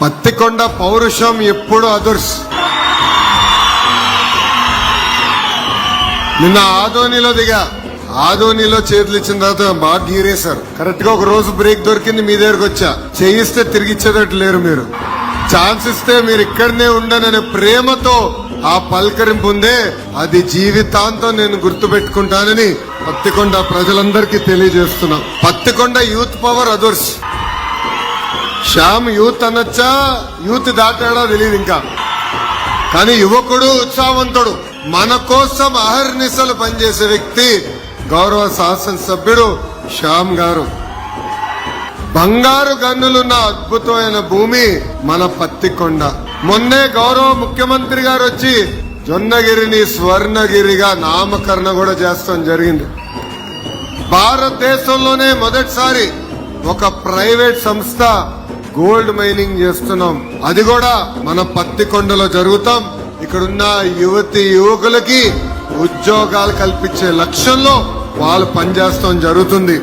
పత్తికొండ పౌరుషం ఎప్పుడు అదుర్స్. నిన్న ఆదోనిలో దిగా, ఆదోనిలో చేతులు ఇచ్చిన తర్వాత బాగా గీరేశారు. కరెక్ట్ గా ఒక రోజు బ్రేక్ దొరికింది, మీ దగ్గరకు వచ్చా. చేయిస్తే తిరిగి ఇచ్చేటట్టు లేరు మీరు. ఛాన్స్ ఇస్తే మీరు ఇక్కడనే ఉండననే ప్రేమతో ఆ పలకరింపు ఉందే, అది జీవితాంతం నేను గుర్తు పెట్టుకుంటానని పత్తికొండ ప్రజలందరికీ తెలియజేస్తున్నా. పత్తికొండ యూత్ పవర్ అదుర్స్. శ్యామ్ యూత్ అనొచ్చా, యూత్ దాటాడో తెలియదు ఇంకా, కానీ యువకుడు, ఉత్సాహవంతుడు, మన కోసం అహర్నిశలు పనిచేసే వ్యక్తి గౌరవ శాసనసభ్యుడు శ్యామ్ గారు. బంగారు గన్నులున్న అద్భుతమైన భూమి మన పత్తికొండ. మొన్నే గౌరవ ముఖ్యమంత్రి గారు వచ్చి జొన్నగిరిని స్వర్ణగిరిగా నామకరణ కూడా చేస్తాం జరిగింది. భారతదేశంలోనే మొదటిసారి ఒక ప్రైవేట్ సంస్థ గోల్డ్ మైనింగ్ చేస్తున్నాం. అది కూడా మన పత్తికొండలో జరుగుతాం. ఇక్కడున్న యువతి యువకులకి ఉద్యోగాలు కల్పించే లక్ష్యంలో వాళ్ళు పనిచేస్తాం జరుగుతుంది.